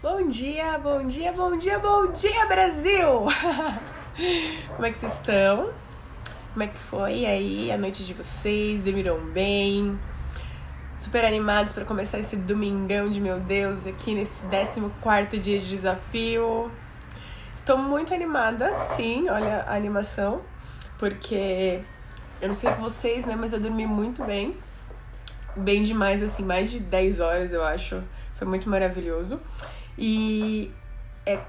Bom dia, bom dia, bom dia, bom dia, Brasil! Como é que vocês estão? Como é que foi aí a noite de vocês? Dormiram bem? Super animados para começar esse domingão de meu Deus aqui nesse 14º dia de desafio. Estou muito animada, sim, olha a animação, porque eu não sei com vocês, né, mas eu dormi muito bem. Bem demais, assim, mais de 10 horas, eu acho. Foi muito maravilhoso. E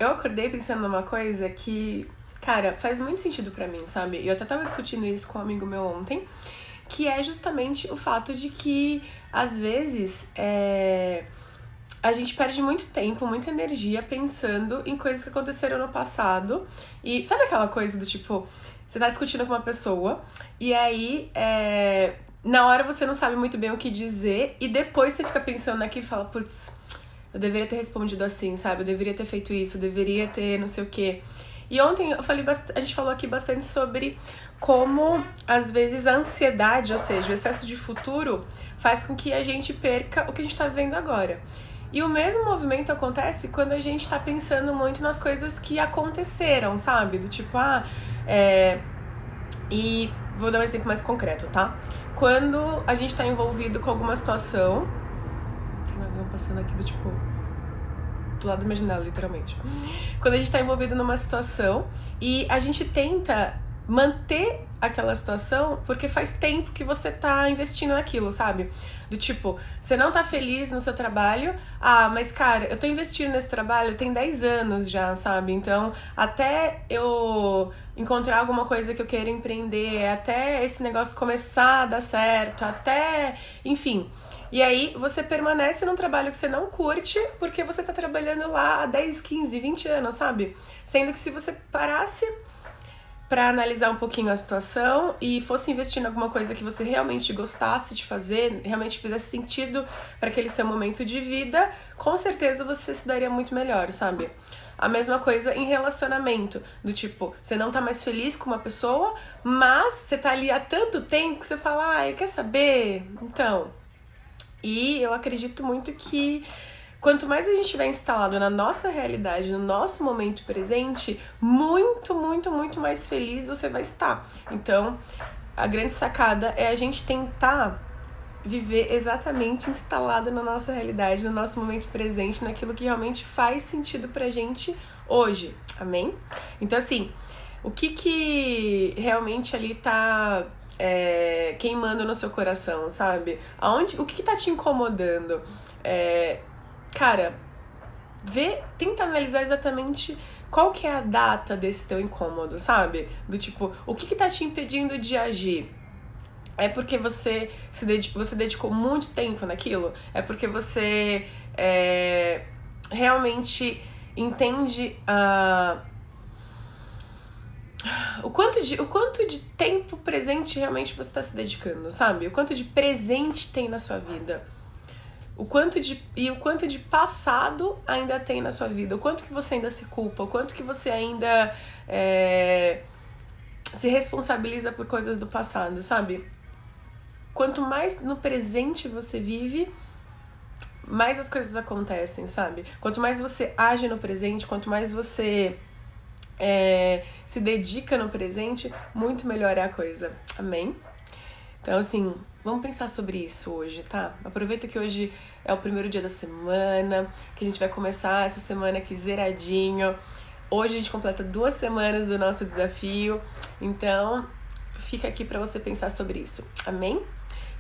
eu acordei pensando numa coisa que, cara, faz muito sentido pra mim, sabe? E eu até tava discutindo isso com um amigo meu ontem, que é justamente o fato de que, às vezes, a gente perde muito tempo, muita energia pensando em coisas que aconteceram no passado. E sabe aquela coisa do tipo, você tá discutindo com uma pessoa e aí na hora você não sabe muito bem o que dizer e depois você fica pensando naquilo e fala, putz, eu deveria ter respondido assim, sabe? Eu deveria ter feito isso, eu deveria ter não sei o quê. E ontem a gente falou aqui bastante sobre como, às vezes, a ansiedade, ou seja, o excesso de futuro, faz com que a gente perca o que a gente tá vivendo agora. E o mesmo movimento acontece quando a gente tá pensando muito nas coisas que aconteceram, sabe? Do tipo, E vou dar um exemplo mais concreto, tá? Quando a gente tá envolvido com alguma situação. Tem um avião passando aqui do tipo. Do lado da janela, literalmente. Quando a gente tá envolvido numa situação e a gente tenta manter aquela situação porque faz tempo que você tá investindo naquilo, sabe? Do tipo, você não tá feliz no seu trabalho, mas cara, eu tô investindo nesse trabalho tem 10 anos já, sabe? Então, até eu encontrar alguma coisa que eu queira empreender, até esse negócio começar a dar certo, até, enfim. E aí você permanece num trabalho que você não curte porque você tá trabalhando lá há 10, 15, 20 anos, sabe? Sendo que se você parasse pra analisar um pouquinho a situação e fosse investir em alguma coisa que você realmente gostasse de fazer, realmente fizesse sentido para aquele seu momento de vida, com certeza você se daria muito melhor, sabe? A mesma coisa em relacionamento, do tipo, você não tá mais feliz com uma pessoa, mas você tá ali há tanto tempo que você fala, quer saber? Então, e eu acredito muito que quanto mais a gente estiver instalado na nossa realidade, no nosso momento presente, muito, muito, muito mais feliz você vai estar. Então, a grande sacada é a gente tentar viver exatamente instalado na nossa realidade, no nosso momento presente, naquilo que realmente faz sentido pra gente hoje. Amém? Então, assim, o que realmente ali tá queimando no seu coração, sabe? O que tá te incomodando? Cara, tenta analisar exatamente qual que é a data desse teu incômodo, sabe? Do tipo, o que tá te impedindo de agir? É porque você dedicou muito tempo naquilo? É porque você realmente entende o quanto de tempo presente realmente você está se dedicando, sabe? O quanto de presente tem na sua vida. O quanto de passado ainda tem na sua vida. O quanto que você ainda se culpa. O quanto que você ainda se responsabiliza por coisas do passado, sabe? Quanto mais no presente você vive, mais as coisas acontecem, sabe? Quanto mais você age no presente, quanto mais você se dedica no presente, muito melhor é a coisa. Amém? Então, assim, vamos pensar sobre isso hoje, tá? Aproveita que hoje é o primeiro dia da semana, que a gente vai começar essa semana aqui zeradinho. Hoje a gente completa 2 semanas do nosso desafio, então fica aqui pra você pensar sobre isso. Amém?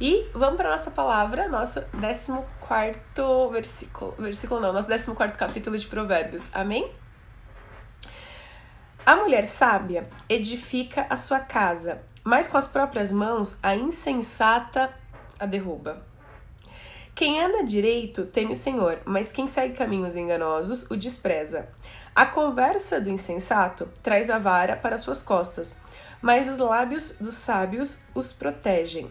E vamos para nossa palavra, nosso 14º nosso 14º capítulo de Provérbios. Amém? A mulher sábia edifica a sua casa, mas com as próprias mãos a insensata a derruba. Quem anda direito teme o Senhor, mas quem segue caminhos enganosos o despreza. A conversa do insensato traz a vara para suas costas, mas os lábios dos sábios os protegem.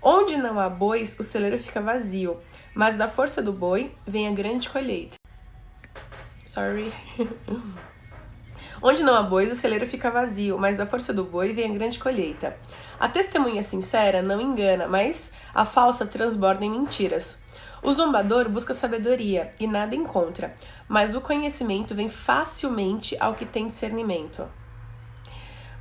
Onde não há bois, o celeiro fica vazio, mas da força do boi vem a grande colheita. Onde não há bois, o celeiro fica vazio, mas da força do boi vem a grande colheita. A testemunha sincera não engana, mas a falsa transborda em mentiras. O zombador busca sabedoria e nada encontra, mas o conhecimento vem facilmente ao que tem discernimento.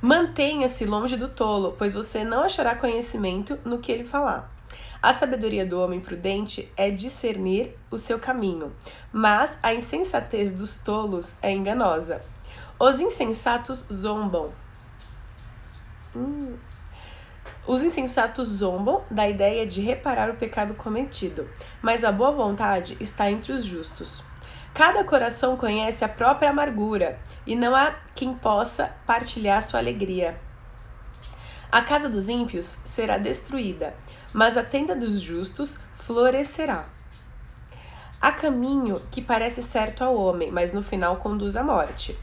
Mantenha-se longe do tolo, pois você não achará conhecimento no que ele falar. A sabedoria do homem prudente é discernir o seu caminho, mas a insensatez dos tolos é enganosa. Os insensatos zombam. Os insensatos zombam da ideia de reparar o pecado cometido, mas a boa vontade está entre os justos. Cada coração conhece a própria amargura, e não há quem possa partilhar sua alegria. A casa dos ímpios será destruída, mas a tenda dos justos florescerá. Há caminho que parece certo ao homem, mas no final conduz à morte.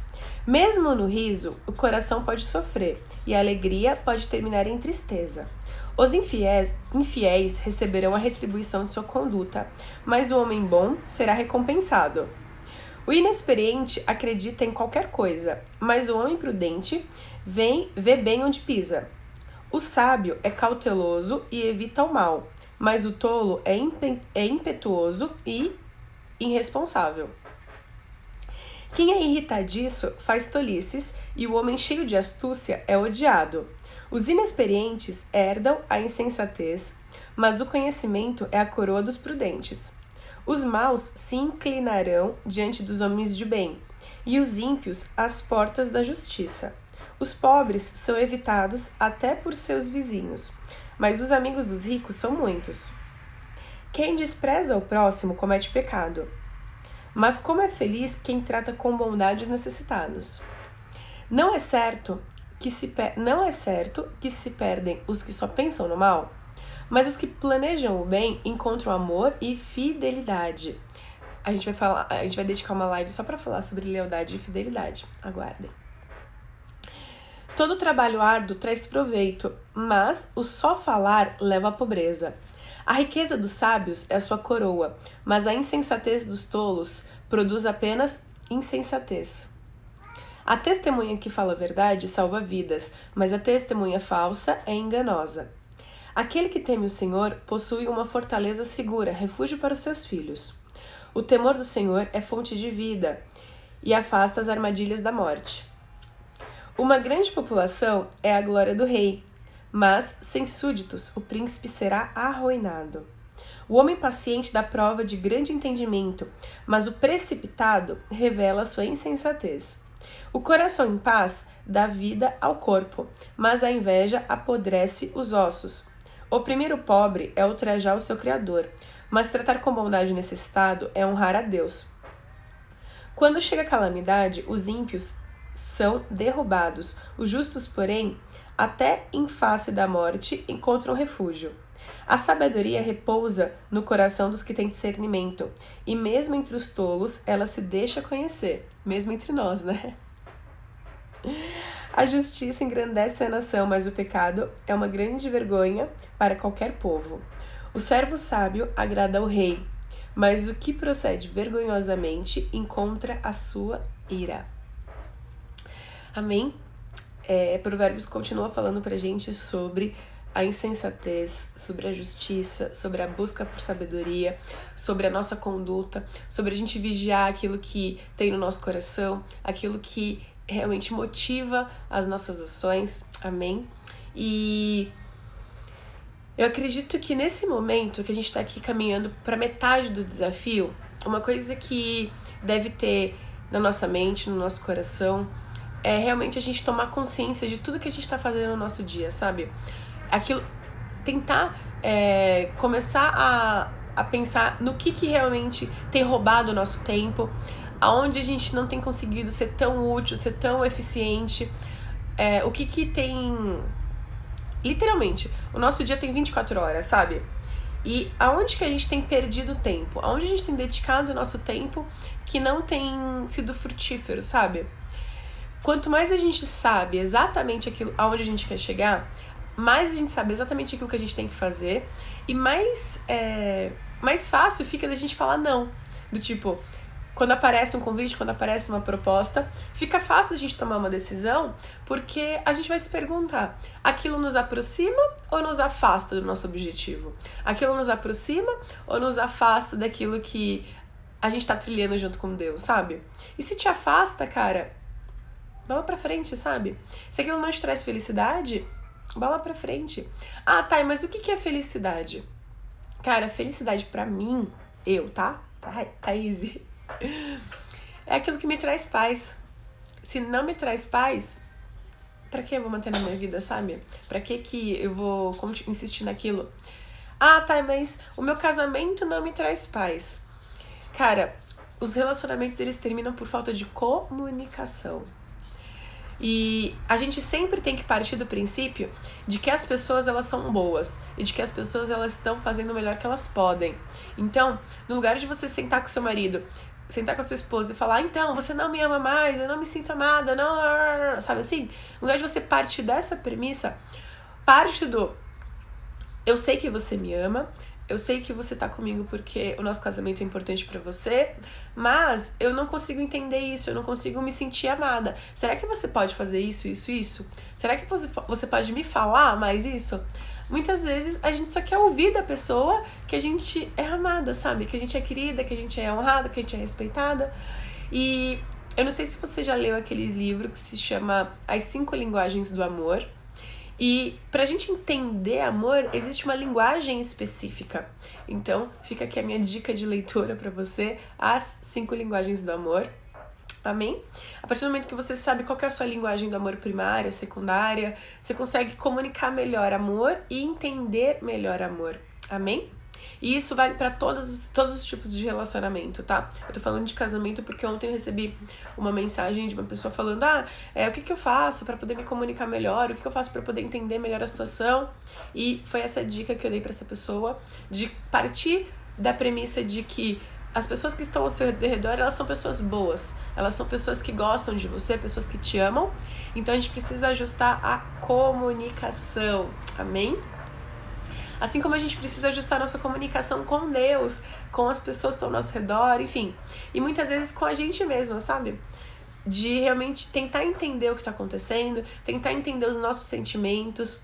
Mesmo no riso, o coração pode sofrer, e a alegria pode terminar em tristeza. Os infiéis receberão a retribuição de sua conduta, mas o homem bom será recompensado. O inexperiente acredita em qualquer coisa, mas o homem prudente vê bem onde pisa. O sábio é cauteloso e evita o mal, mas o tolo é impetuoso e irresponsável. Quem é irritadiço faz tolices, e o homem cheio de astúcia é odiado. Os inexperientes herdam a insensatez, mas o conhecimento é a coroa dos prudentes. Os maus se inclinarão diante dos homens de bem, e os ímpios às portas da justiça. Os pobres são evitados até por seus vizinhos, mas os amigos dos ricos são muitos. Quem despreza o próximo comete pecado, mas como é feliz quem trata com bondade os necessitados. Não é certo que se perdem os que só pensam no mal, mas os que planejam o bem encontram amor e fidelidade. A gente vai dedicar uma live só para falar sobre lealdade e fidelidade. Aguardem. Todo trabalho árduo traz proveito, mas o só falar leva à pobreza. A riqueza dos sábios é a sua coroa, mas a insensatez dos tolos produz apenas insensatez. A testemunha que fala a verdade salva vidas, mas a testemunha falsa é enganosa. Aquele que teme o Senhor possui uma fortaleza segura, refúgio para os seus filhos. O temor do Senhor é fonte de vida e afasta as armadilhas da morte. Uma grande população é a glória do rei, mas sem súditos o príncipe será arruinado. O homem paciente dá prova de grande entendimento, mas o precipitado revela sua insensatez. O coração em paz dá vida ao corpo, mas a inveja apodrece os ossos. Oprimir o pobre é ultrajar o seu Criador, mas tratar com bondade o necessitado é honrar a Deus. Quando chega a calamidade, os ímpios são derrubados, os justos, porém, até em face da morte, encontram refúgio. A sabedoria repousa no coração dos que têm discernimento, e mesmo entre os tolos ela se deixa conhecer, mesmo entre nós, né? A justiça engrandece a nação, mas o pecado é uma grande vergonha para qualquer povo. O servo sábio agrada ao rei, mas o que procede vergonhosamente encontra a sua ira. Amém? Provérbios continua falando pra gente sobre a insensatez, sobre a justiça, sobre a busca por sabedoria, sobre a nossa conduta, sobre a gente vigiar aquilo que tem no nosso coração, aquilo que realmente motiva as nossas ações. Amém? E eu acredito que nesse momento que a gente tá aqui caminhando para metade do desafio, uma coisa que deve ter na nossa mente, no nosso coração, é realmente a gente tomar consciência de tudo que a gente tá fazendo no nosso dia, sabe? Aquilo, tentar começar a pensar no que realmente tem roubado o nosso tempo, aonde a gente não tem conseguido ser tão útil, ser tão eficiente, o que tem... Literalmente, o nosso dia tem 24 horas, sabe? E aonde que a gente tem perdido tempo? Aonde a gente tem dedicado o nosso tempo que não tem sido frutífero, sabe? Quanto mais a gente sabe exatamente aquilo aonde a gente quer chegar, mais a gente sabe exatamente aquilo que a gente tem que fazer e mais fácil fica da gente falar não. Do tipo, quando aparece um convite, quando aparece uma proposta, fica fácil a gente tomar uma decisão, porque a gente vai se perguntar, aquilo nos aproxima ou nos afasta do nosso objetivo? Aquilo nos aproxima ou nos afasta daquilo que a gente tá trilhando junto com Deus, sabe? E se te afasta, cara, bola pra frente, sabe? Se aquilo não te traz felicidade, bola pra frente. Ah, tá, mas o que é felicidade? Cara, felicidade pra mim, tá? Thaís, é aquilo que me traz paz. Se não me traz paz, pra que eu vou manter na minha vida, sabe? Pra que eu vou insistir naquilo? Ah, tá, mas o meu casamento não me traz paz. Cara, os relacionamentos, eles terminam por falta de comunicação. E a gente sempre tem que partir do princípio de que as pessoas, elas são boas e de que as pessoas, elas estão fazendo o melhor que elas podem. Então, no lugar de você sentar com seu marido, sentar com a sua esposa e falar, então, você não me ama mais, eu não me sinto amada, não, sabe assim? No lugar de você partir dessa premissa, parte do eu sei que você me ama, eu sei que você tá comigo porque o nosso casamento é importante pra você, mas eu não consigo entender isso, eu não consigo me sentir amada. Será que você pode fazer isso, isso, isso? Será que você pode me falar mais isso? Muitas vezes a gente só quer ouvir da pessoa que a gente é amada, sabe? Que a gente é querida, que a gente é honrada, que a gente é respeitada. E eu não sei se você já leu aquele livro que se chama As 5 Linguagens do Amor. E pra gente entender amor, existe uma linguagem específica. Então, fica aqui a minha dica de leitura pra você, As 5 Linguagens do Amor. Amém? A partir do momento que você sabe qual que é a sua linguagem do amor primária, secundária, você consegue comunicar melhor amor e entender melhor amor. Amém? E isso vale para todos os tipos de relacionamento, tá? Eu tô falando de casamento porque ontem eu recebi uma mensagem de uma pessoa falando o que eu faço para poder me comunicar melhor, o que eu faço para poder entender melhor a situação. E foi essa dica que eu dei para essa pessoa, de partir da premissa de que as pessoas que estão ao seu redor, elas são pessoas boas, elas são pessoas que gostam de você, pessoas que te amam. Então a gente precisa ajustar a comunicação, amém? Assim como a gente precisa ajustar nossa comunicação com Deus, com as pessoas que estão ao nosso redor, enfim. E muitas vezes com a gente mesma, sabe? De realmente tentar entender o que está acontecendo, tentar entender os nossos sentimentos.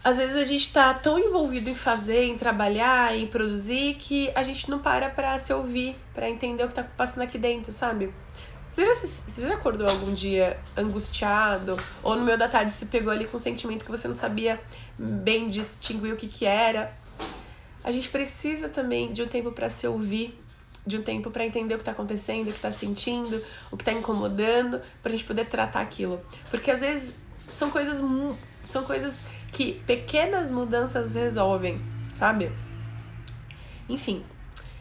Às vezes a gente tá tão envolvido em fazer, em trabalhar, em produzir, que a gente não para pra se ouvir, pra entender o que tá passando aqui dentro, sabe? Você já acordou algum dia angustiado? Ou no meio da tarde se pegou ali com um sentimento que você não sabia bem distinguir o que era? A gente precisa também de um tempo pra se ouvir, de um tempo pra entender o que tá acontecendo, o que tá sentindo, o que tá incomodando, pra gente poder tratar aquilo. Porque às vezes são coisas que pequenas mudanças resolvem, sabe? Enfim,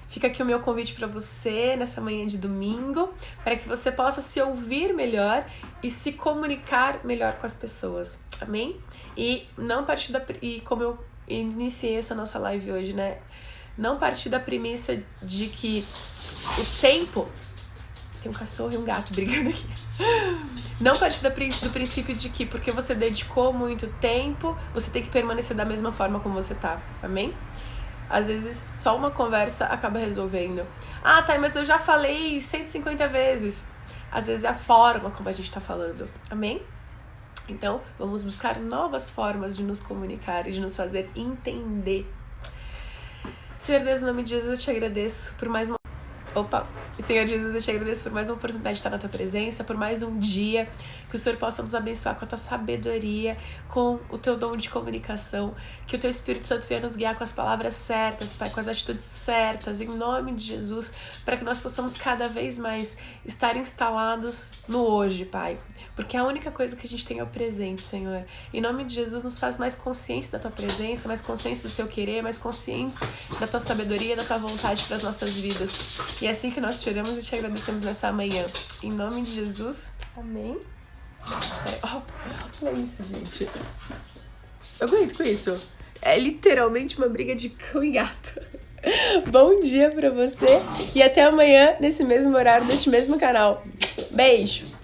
fica aqui o meu convite para você nessa manhã de domingo, para que você possa se ouvir melhor e se comunicar melhor com as pessoas, amém? E não partir e como eu iniciei essa nossa live hoje, né? Não partir da premissa de que o tempo... Tem um cachorro e um gato brigando aqui. Não partir do princípio de que porque você dedicou muito tempo, você tem que permanecer da mesma forma como você tá, amém? Às vezes só uma conversa acaba resolvendo. Ah, tá, mas eu já falei 150 vezes. Às vezes é a forma como a gente tá falando, amém? Então, vamos buscar novas formas de nos comunicar e de nos fazer entender. Senhor Deus, em nome de Jesus, eu te agradeço por mais uma... Senhor Jesus, eu te agradeço por mais uma oportunidade de estar na tua presença, por mais um dia, que o Senhor possa nos abençoar com a tua sabedoria, com o teu dom de comunicação, que o teu Espírito Santo venha nos guiar com as palavras certas, Pai, com as atitudes certas, em nome de Jesus, para que nós possamos cada vez mais estar instalados no hoje, Pai, porque a única coisa que a gente tem é o presente, Senhor. Em nome de Jesus, nos faz mais conscientes da tua presença, mais conscientes do teu querer, mais conscientes da tua sabedoria, da tua vontade para as nossas vidas. E é assim que nós te oramos e te agradecemos nessa manhã. Em nome de Jesus, amém. Olha isso, gente. Eu aguento com isso. É literalmente uma briga de cão e gato. Bom dia pra você e até amanhã nesse mesmo horário, neste mesmo canal. Beijo!